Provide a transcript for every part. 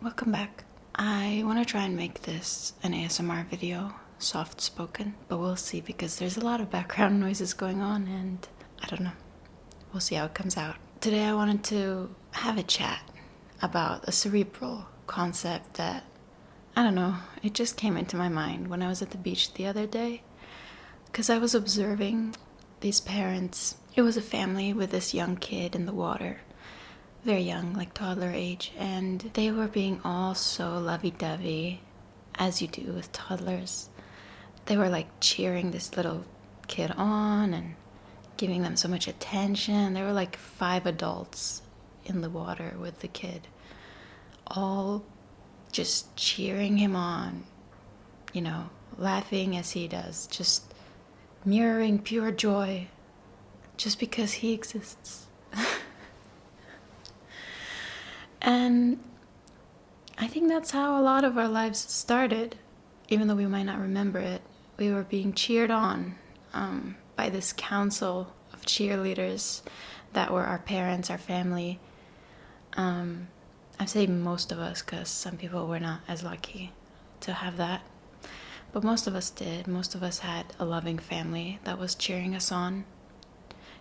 Welcome back. I want to try and make this an ASMR video, soft spoken, but we'll see because there's a lot of background noises going on and I don't know. We'll see how it comes out. Today I wanted to have a chat about a cerebral concept that, I don't know, it just came into my mind when I was at the beach the other day because I was observing these parents. It was a family with this young kid in the water. Very young, like toddler age, and they were being all so lovey-dovey, as you do with toddlers. They were like cheering this little kid on and giving them so much attention. There were like 5 adults in the water with the kid, all just cheering him on, laughing as he does, just mirroring pure joy just because he exists. And I think that's how a lot of our lives started, even though we might not remember it. We were being cheered on by this council of cheerleaders that were our parents, our family. I say most of us because some people were not as lucky to have that. But most of us did. Most of us had a loving family that was cheering us on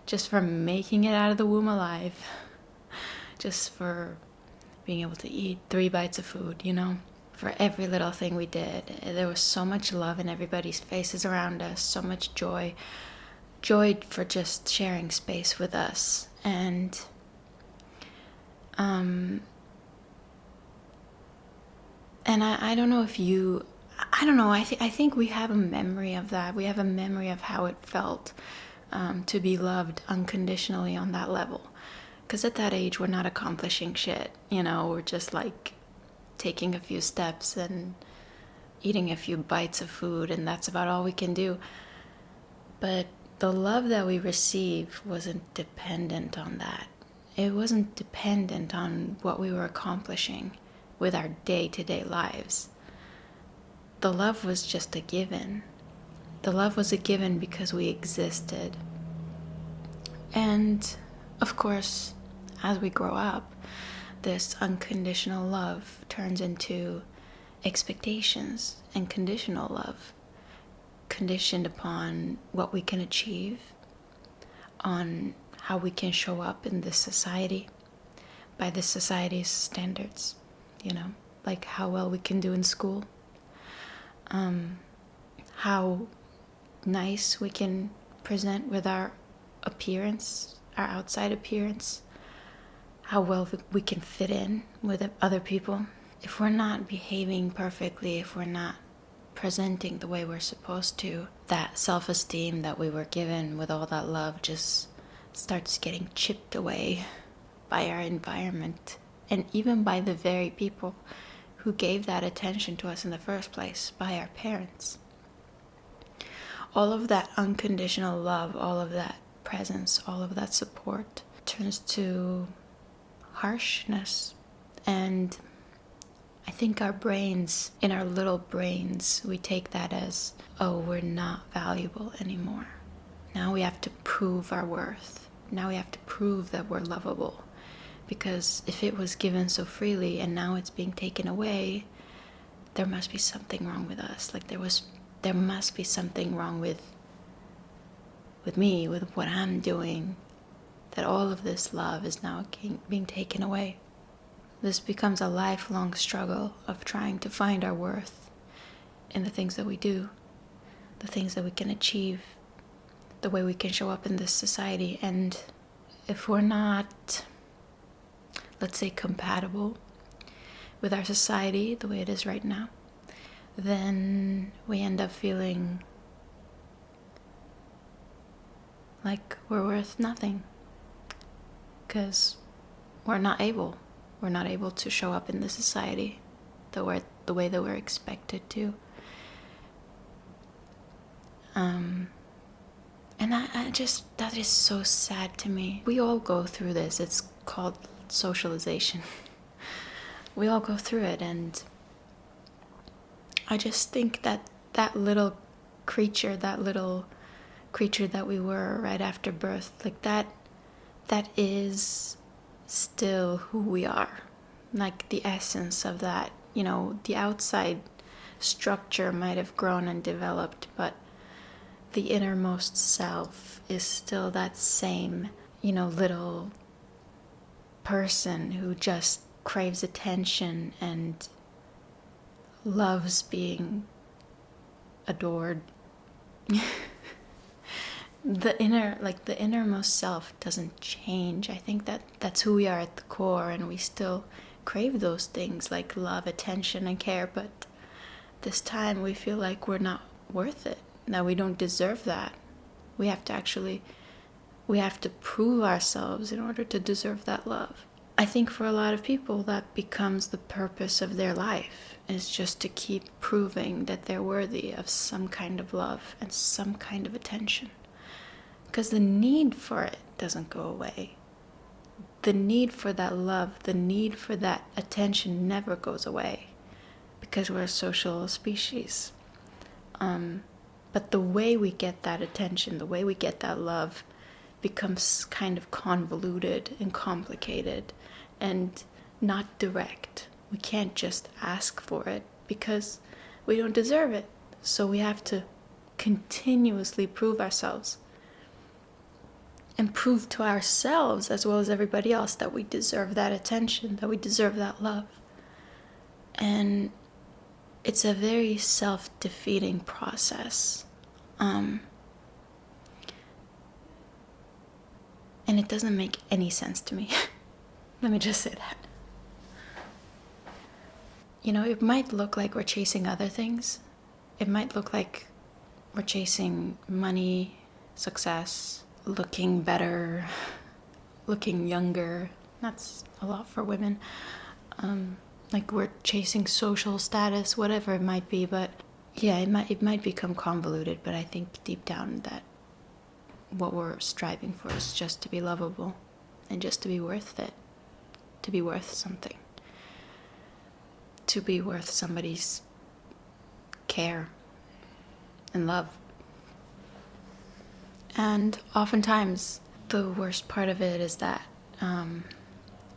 just for making it out of the womb alive, just for being able to eat 3 bites of food, for every little thing we did. There was so much love in everybody's faces around us, so much joy for just sharing space with us. And I don't know if you, I don't know, I think we have a memory of that. We have a memory of how it felt to be loved unconditionally on that level. Because at that age, we're not accomplishing shit, we're just like taking a few steps and eating a few bites of food, and that's about all we can do. But the love that we receive wasn't dependent on that. It wasn't dependent on what we were accomplishing with our day-to-day lives. The love was just a given. The love was a given because we existed. And of course, as we grow up, this unconditional love turns into expectations and conditional love, conditioned upon what we can achieve, on how we can show up in this society, by this society's standards, like how well we can do in school, how nice we can present with our appearance, our outside appearance, how well we can fit in with other people. If we're not behaving perfectly, if we're not presenting the way we're supposed to, that self-esteem that we were given with all that love just starts getting chipped away by our environment and even by the very people who gave that attention to us in the first place, by our parents. All of that unconditional love, all of that presence, all of that support turns to harshness. And I think our brains, in our little brains, we take that as, oh, we're not valuable anymore. Now we have to prove our worth. Now we have to prove that we're lovable. Because if it was given so freely and now it's being taken away, there must be something wrong with us. Like there must be something wrong with me, with what I'm doing, that all of this love is now being taken away. This becomes a lifelong struggle of trying to find our worth in the things that we do, the things that we can achieve, the way we can show up in this society. And if we're not, let's say, compatible with our society the way it is right now, then we end up feeling like we're worth nothing because we're not able to show up in the society the way that we're expected to. And that is so sad to me. We all go through this. It's called socialization. We all go through it, and I just think that little creature that we were right after birth, like that is still who we are. like the essence of that. The outside structure might have grown and developed, but the innermost self is still that same, little person who just craves attention and loves being adored. The innermost self doesn't change. I think that's who we are at the core, and we still crave those things like love, attention, and care, but this time we feel like we're not worth it. Now we don't deserve that. We have to prove ourselves in order to deserve that love. I think for a lot of people that becomes the purpose of their life, is just to keep proving that they're worthy of some kind of love and some kind of attention. Because the need for it doesn't go away. The need for that love, the need for that attention never goes away, because we're a social species. But the way we get that attention, the way we get that love, becomes kind of convoluted and complicated and not direct. We can't just ask for it because we don't deserve it. So we have to continuously prove ourselves and prove to ourselves as well as everybody else that we deserve that attention, that we deserve that love. And it's a very self-defeating process. And it doesn't make any sense to me. Let me just say that. It might look like we're chasing other things. It might look like we're chasing money, success, looking better, looking younger. That's a lot for women. Like we're chasing social status, whatever it might be. But yeah, it might become convoluted. But I think deep down that what we're striving for is just to be lovable and just to be worth it, to be worth something, to be worth somebody's care and love. And oftentimes the worst part of it is that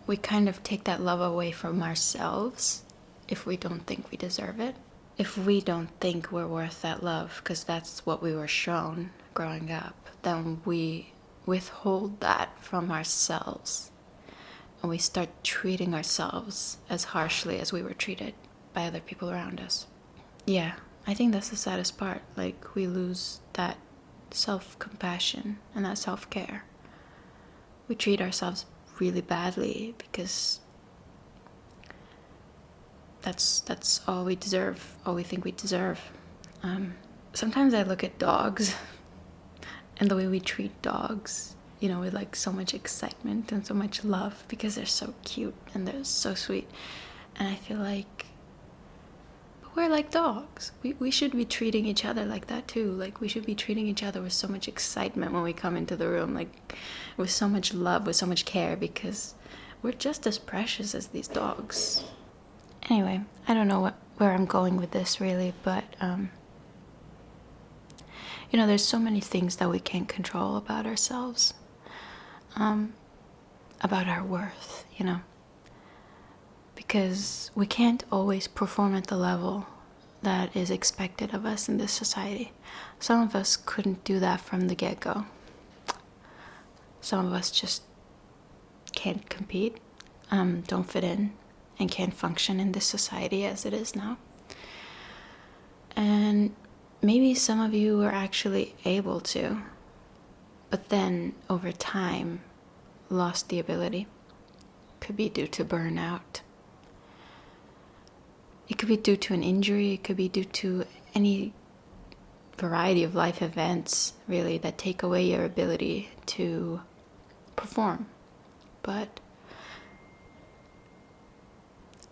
we kind of take that love away from ourselves if we don't think we deserve it, if we don't think we're worth that love, because that's what we were shown growing up. Then we withhold that from ourselves, and we start treating ourselves as harshly as we were treated by other people around us. Yeah, I think that's the saddest part. Like, we lose that self-compassion and that self-care. We treat ourselves really badly because that's all we deserve, all we think we deserve. Sometimes I look at dogs and the way we treat dogs, with like so much excitement and so much love because they're so cute and they're so sweet. And I feel like we're like dogs. We should be treating each other like that too. Like, we should be treating each other with so much excitement when we come into the room, like with so much love, with so much care, because we're just as precious as these dogs. Anyway, I don't know where I'm going with this really, but there's so many things that we can't control about ourselves, about our worth, because we can't always perform at the level that is expected of us in this society. Some of us couldn't do that from the get-go. Some of us just can't compete, don't fit in, and can't function in this society as it is now. And maybe some of you are actually able to, but then over time lost the ability. Could be due to burnout. It could be due to an injury. It could be due to any variety of life events, really, that take away your ability to perform. But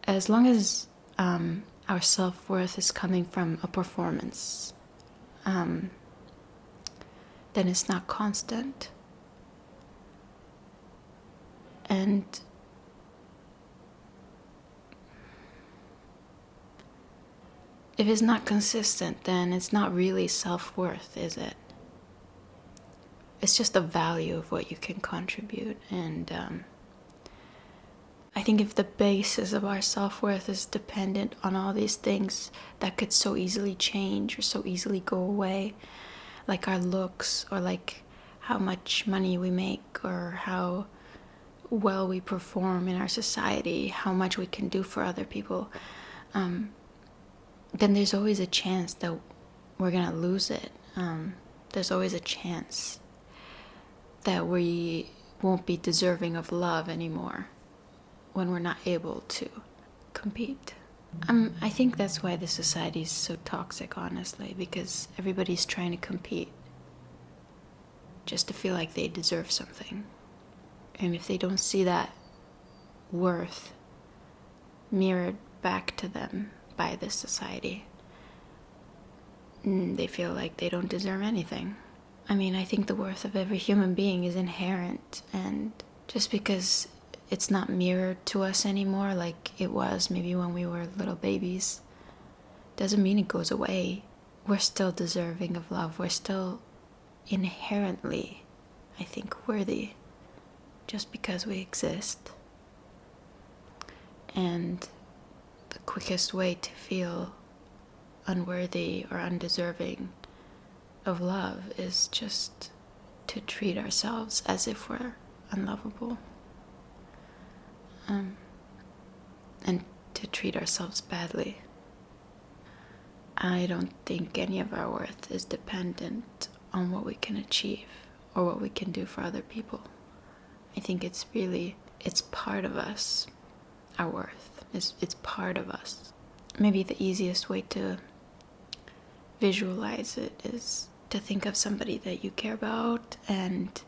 as long as our self-worth is coming from a performance, then it's not constant. And if it's not consistent, then it's not really self-worth, is it? It's just the value of what you can contribute. And I think if the basis of our self-worth is dependent on all these things that could so easily change or so easily go away, like our looks, or like how much money we make, or how well we perform in our society, how much we can do for other people, then there's always a chance that we're gonna lose it. There's always a chance that we won't be deserving of love anymore when we're not able to compete. I think that's why the society is so toxic, honestly, because everybody's trying to compete just to feel like they deserve something. And if they don't see that worth mirrored back to them by this society, they feel like they don't deserve anything. I mean, I think the worth of every human being is inherent, and just because it's not mirrored to us anymore like it was maybe when we were little babies, doesn't mean it goes away. We're still deserving of love. We're still inherently, I think, worthy just because we exist. And the quickest way to feel unworthy or undeserving of love is just to treat ourselves as if we're unlovable, and to treat ourselves badly. I don't think any of our worth is dependent on what we can achieve or what we can do for other people. I think it's part of us. Our worth it's part of us. Maybe the easiest way to visualize it is to think of somebody that you care about and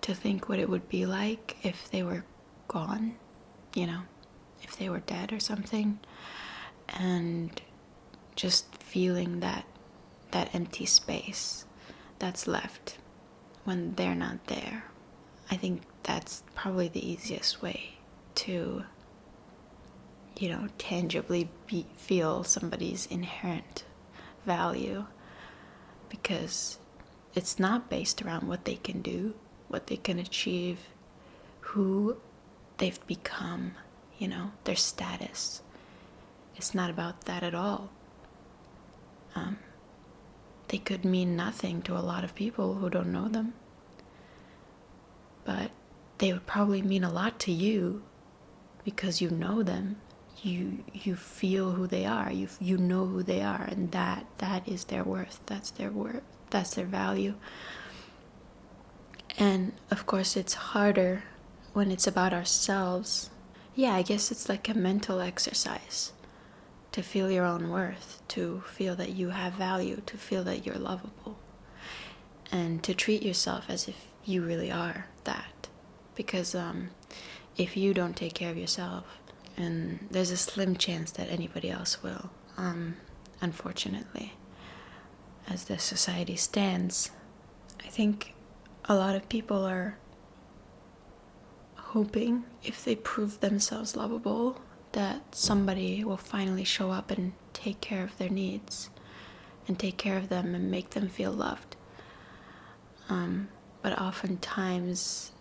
to think what it would be like if they were gone, if they were dead or something, and just feeling that empty space that's left when they're not there. I think that's probably the easiest way to, tangibly feel somebody's inherent value, because it's not based around what they can do, what they can achieve, who they've become, their status. It's not about that at all. They could mean nothing to a lot of people who don't know them, but they would probably mean a lot to you because you know them. You feel who they are. You know who they are, and that is their worth. That's their worth. That's their value. And of course, it's harder when it's about ourselves. Yeah, I guess it's like a mental exercise to feel your own worth, to feel that you have value, to feel that you're lovable, and to treat yourself as if you really are that. Because if you don't take care of yourself, and there's a slim chance that anybody else will, unfortunately, as the society stands, I think a lot of people are hoping, if they prove themselves lovable, that somebody will finally show up and take care of their needs and take care of them and make them feel loved. But oftentimes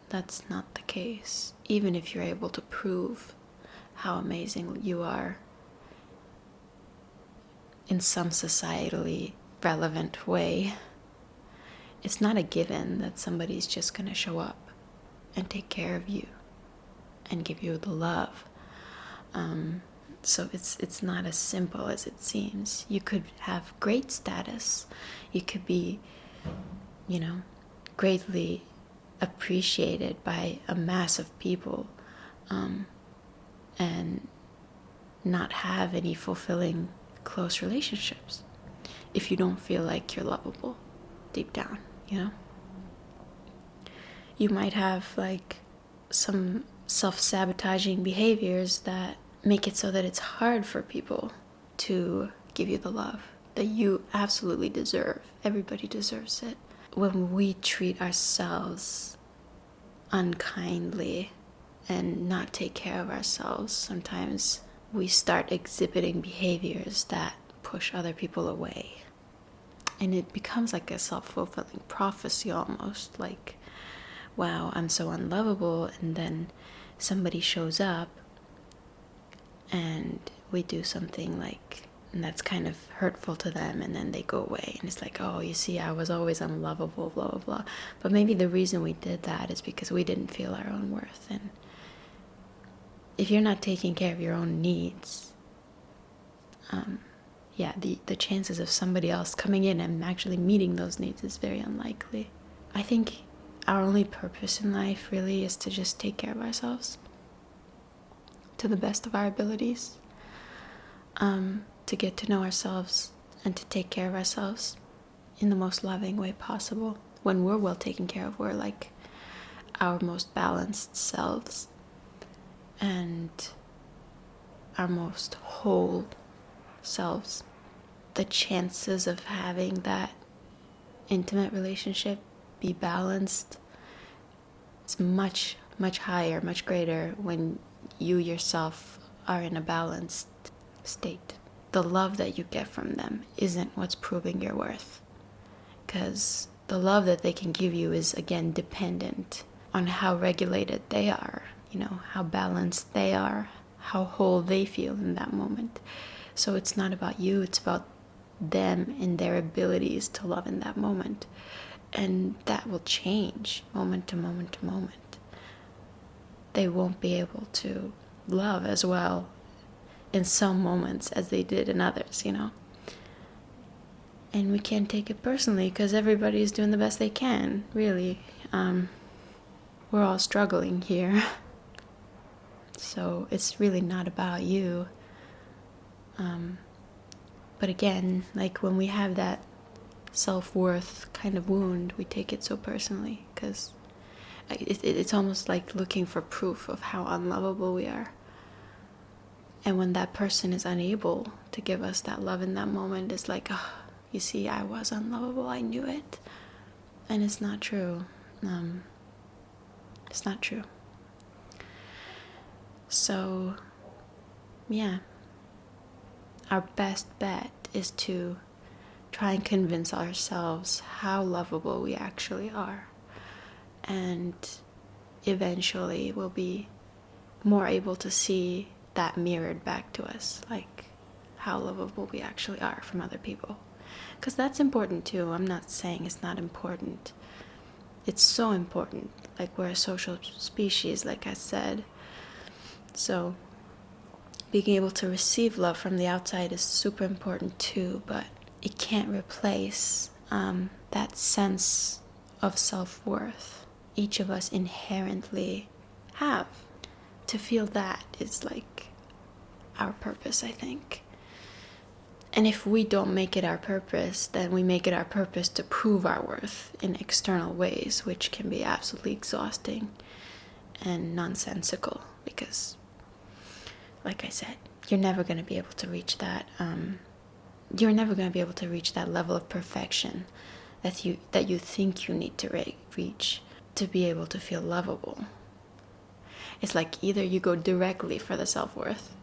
that's not the case. Even if you're able to prove how amazing you are in some societally relevant way, it's not a given that somebody's just going to show up and take care of you and give you the love. So it's not as simple as it seems. You could have great status. You could be, greatly appreciated by a mass of people, and not have any fulfilling close relationships if you don't feel like you're lovable deep down, You might have like some self-sabotaging behaviors that make it so that it's hard for people to give you the love that you absolutely deserve. Everybody deserves it. When we treat ourselves unkindly and not take care of ourselves, sometimes we start exhibiting behaviors that push other people away. And it becomes like a self-fulfilling prophecy almost, like, wow, I'm so unlovable, and then somebody shows up and we do something and that's kind of hurtful to them, and then they go away and it's like, oh, you see, I was always unlovable, blah blah blah. But maybe the reason we did that is because we didn't feel our own worth. And if you're not taking care of your own needs, the chances of somebody else coming in and actually meeting those needs is very unlikely. I think our only purpose in life really is to just take care of ourselves to the best of our abilities, to get to know ourselves and to take care of ourselves in the most loving way possible. When we're well taken care of, we're like our most balanced selves and our most whole selves. The chances of having that intimate relationship be balanced is much, much higher, much greater when you yourself are in a balanced state. The love that you get from them isn't what's proving your worth, because the love that they can give you is, again, dependent on how regulated they are, how balanced they are, how whole they feel in that moment. So it's not about you, it's about them and their abilities to love in that moment. And that will change moment to moment to moment. They won't be able to love as well in some moments as they did in others, And we can't take it personally because everybody's doing the best they can, really. We're all struggling here. So it's really not about you. But again, when we have that self-worth kind of wound, we take it so personally because it's almost like looking for proof of how unlovable we are. And when that person is unable to give us that love in that moment, it's like, oh, you see, I was unlovable, I knew it. And it's not true. It's not true. So, yeah. Our best bet is to try and convince ourselves how lovable we actually are. And eventually we'll be more able to see that mirrored back to us, how lovable we actually are from other people. Because that's important too. I'm not saying it's not important. It's so important. We're a social species, like I said. So being able to receive love from the outside is super important too, but it can't replace that sense of self-worth each of us inherently have. To feel that is our purpose, I think. And if we don't make it our purpose, then we make it our purpose to prove our worth in external ways, which can be absolutely exhausting and nonsensical because, like I said, you're never going to be able to reach that. You're never going to be able to reach that level of perfection that you think you need to reach to be able to feel lovable. It's either you go directly for the self-worth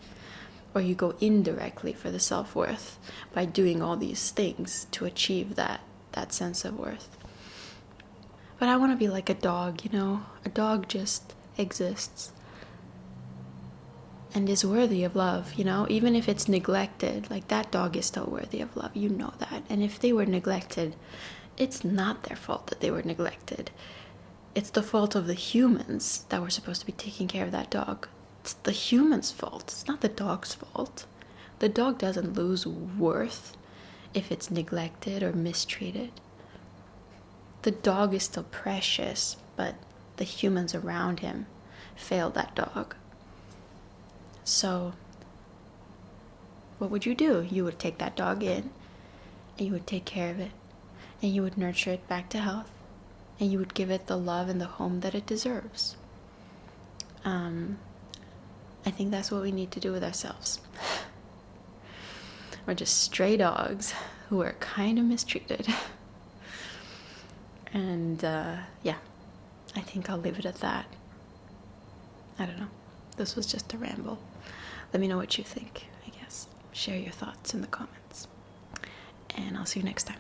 or you go indirectly for the self-worth by doing all these things to achieve that sense of worth. But I want to be like a dog, A dog just exists and is worthy of love, Even if it's neglected, that dog is still worthy of love, that. And if they were neglected, it's not their fault that they were neglected. It's the fault of the humans that were supposed to be taking care of that dog. It's the human's fault. It's not the dog's fault. The dog doesn't lose worth if it's neglected or mistreated. The dog is still precious, but the humans around him failed that dog. So, what would you do? You would take that dog in, and you would take care of it, and you would nurture it back to health, and you would give it the love and the home that it deserves. I think that's what we need to do with ourselves. We're just stray dogs who are kind of mistreated. And I think I'll leave it at that. I don't know. This was just a ramble. Let me know what you think, I guess. Share your thoughts in the comments. And I'll see you next time.